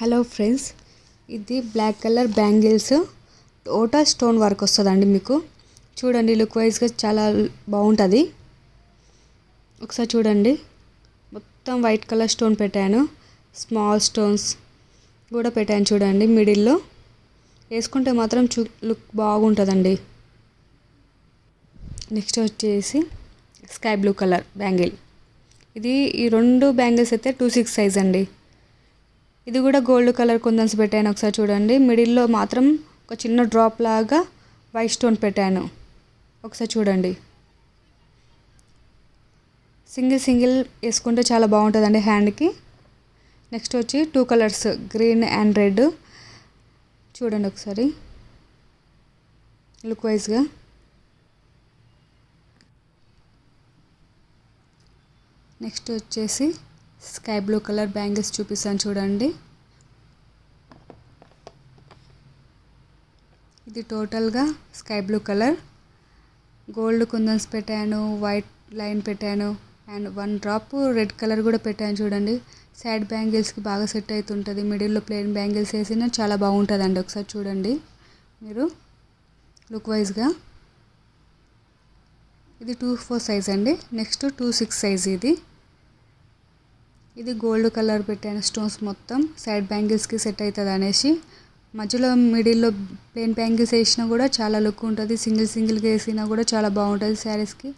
Hello friends, ఇది black colour bangles total stone work వస్తుందండి. మీకు చూడండి, లుక్ వైజ్గా చాలా బాగుంటుంది. ఒకసారి చూడండి, మొత్తం వైట్ కలర్ స్టోన్ పెట్టాను. స్మాల్ స్టోన్స్ కూడా పెట్టాను చూడండి. మిడిల్లో వేసుకుంటే మాత్రం లుక్ బాగుంటుందండి. నెక్స్ట్ వచ్చేసి స్కై బ్లూ కలర్ బ్యాంగిల్. ఈ రెండు బ్యాంగిల్స్ అయితే 2/6 సైజ్ అండి. ఇది కూడా గోల్డ్ కలర్ కుందన్స్ పెట్టాను. ఒకసారి చూడండి, మిడిల్లో మాత్రం ఒక చిన్న డ్రాప్ లాగా వైట్ స్టోన్ పెట్టాను. ఒకసారి చూడండి, సింగిల్ వేసుకుంటే చాలా బాగుంటుందండి హ్యాండ్కి. నెక్స్ట్ వచ్చి 2 కలర్స్, గ్రీన్ అండ్ రెడ్. చూడండి ఒకసారి లుక్ వైజ్గా. నెక్స్ట్ వచ్చేసి స్కై బ్లూ కలర్ బ్యాంగిల్స్ చూపిస్తాను చూడండి. ఇది టోటల్గా స్కై బ్లూ కలర్, గోల్డ్ కుందన్స్ పెట్టాను, వైట్ లైన్ పెట్టాను అండ్ 1 డ్రాప్ రెడ్ కలర్ కూడా పెట్టాను చూడండి. సైడ్ బ్యాంగిల్స్కి బాగా సెట్ అవుతుంటుంది. మిడిల్లో ప్లెయిన్ బ్యాంగిల్స్ వేసినా చాలా బాగుంటుందండి. ఒకసారి చూడండి మీరు లుక్ వైజ్గా. ఇది 2/4 సైజ్ అండి. Next 2/6 size. ఇది గోల్డ్ కలర్ పెట్టాను. స్టోన్స్ మొత్తం సైడ్ బ్యాంగిల్స్కి సెట్ అవుతుంది అనేసి. మధ్యలో మిడిల్లో ప్లెయిన్ బ్యాంగిల్స్ వేసినా కూడా చాలా లుక్ ఉంటుంది. సింగిల్గా వేసినా కూడా చాలా బాగుంటుంది శారీస్కి.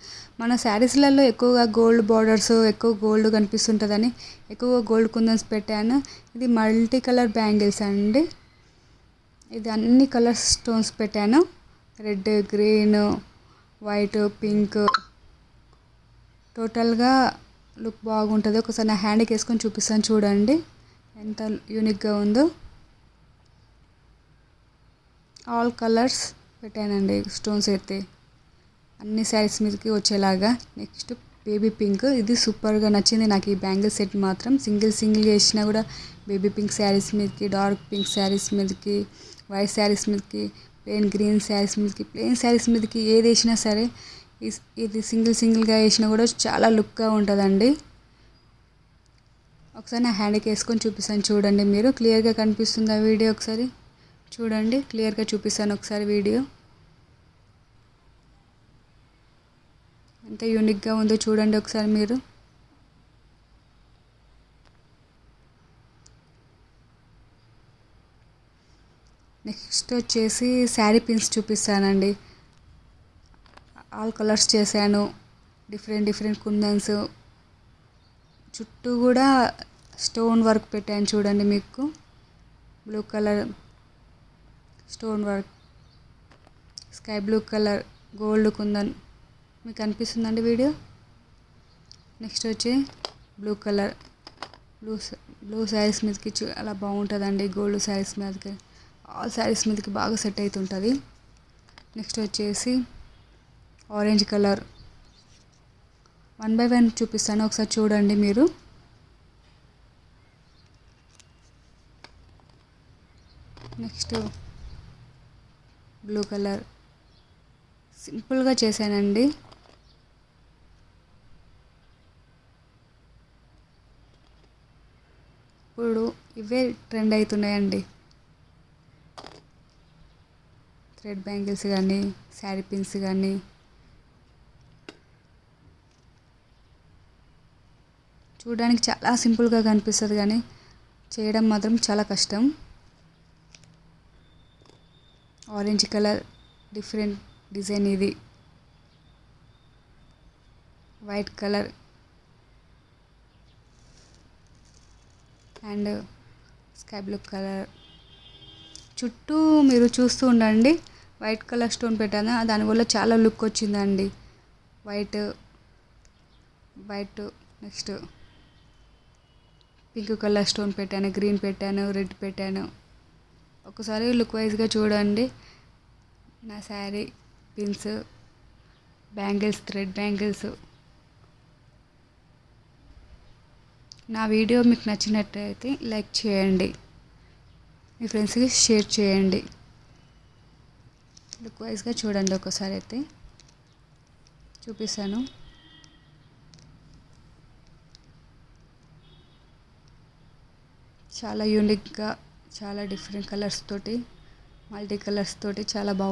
మన శారీస్లలో ఎక్కువగా గోల్డ్ బార్డర్స్, ఎక్కువ గోల్డ్ కనిపిస్తుంటుందని ఎక్కువగా గోల్డ్ కుందన్స్ పెట్టాను. ఇది మల్టీ కలర్ బ్యాంగిల్స్ అండి. ఇది అన్ని కలర్ స్టోన్స్ పెట్టాను. Red, green, white, pink. టోటల్గా లుక్ బాగుంటుంది. ఒకసారి నా హ్యాండ్కి వేసుకొని చూపిస్తాను చూడండి ఎంత యూనిక్గా ఉందో. ఆల్ కలర్స్ పెట్టానండి స్టోన్స్ అయితే అన్ని శారీస్ మీదకి వచ్చేలాగా. Next baby pink. ఇది సూపర్గా నచ్చింది నాకు ఈ బ్యాంగిల్ సెట్ మాత్రం. సింగిల్గా వేసినా కూడా బేబీ పింక్ శారీస్ మీదకి, డార్క్ పింక్ శారీస్ మీదకి, వైట్ శారీస్ మీదకి, ప్లెయిన్ గ్రీన్ శారీస్ మీదకి, ప్లెయిన్ శారీస్ మీదకి ఏది వేసినా సరే ఇది సింగిల్గా వేసినా కూడా చాలా లుక్గా ఉంటుందండి. ఒకసారి నా హ్యాండ్కి వేసుకొని చూపిస్తాను చూడండి. మీరు క్లియర్గా కనిపిస్తుందా వీడియో? ఒకసారి చూడండి, క్లియర్గా చూపిస్తాను ఒకసారి వీడియో. ఎంత యూనిక్గా ఉందో చూడండి ఒకసారి మీరు. నెక్స్ట్ వచ్చేసి శారీ పిన్స్ చూపిస్తానండి. ఆల్ కలర్స్ చేశాను. డిఫరెంట్ కుందన్స్ చుట్టూ కూడా స్టోన్ వర్క్ పెట్టాను చూడండి. మీకు blue colour stone work, sky blue colour gold kundan మీకు అనిపిస్తుందండి వీడియో. నెక్స్ట్ వచ్చి బ్లూ కలర్, బ్లూ శారీస్ మీదకి చాలా బాగుంటుందండి. గోల్డ్ శారీస్ మీదకి, ఆల్ శారీస్ మీదకి బాగా సెట్ అవుతుంటుంది. నెక్స్ట్ వచ్చేసి ఆరెంజ్ కలర్. 1 by 1 చూపిస్తాను ఒకసారి చూడండి మీరు. నెక్స్ట్ బ్లూ కలర్ సింపుల్గా చేశానండి. ఇప్పుడు ఇవే ట్రెండ్ అవుతున్నాయండి. థ్రెడ్ బ్యాంగిల్స్ కానీ, శారీ పిన్స్ కానీ. చూడడానికి చాలా సింపుల్గా కనిపిస్తుంది కానీ చేయడం మాత్రం చాలా కష్టం. Orange colour different design. ఇది white colour and sky blue colour. చుట్టూ మీరు చూస్తూ ఉండండి. వైట్ కలర్ స్టోన్ పెట్టాను, దానివల్ల చాలా లుక్ వచ్చిందండి. White. Next pink colour stone పెట్టాను, గ్రీన్ పెట్టాను, రెడ్ పెట్టాను. ఒకసారి లుక్ వైజ్గా చూడండి. నా sari pins, bangles, thread bangles. నా వీడియో మీకు నచ్చినట్టయితే లైక్ చేయండి, మీ ఫ్రెండ్స్కి షేర్ చేయండి. లుక్ వైజ్గా చూడండి. ఒకసారి అయితే చూపిస్తాను. చాలా యూనిక్గా చాలా డిఫరెంట్ కలర్స్ తోటి మల్టీ కలర్స్ తోటి చాలా బాగుంది.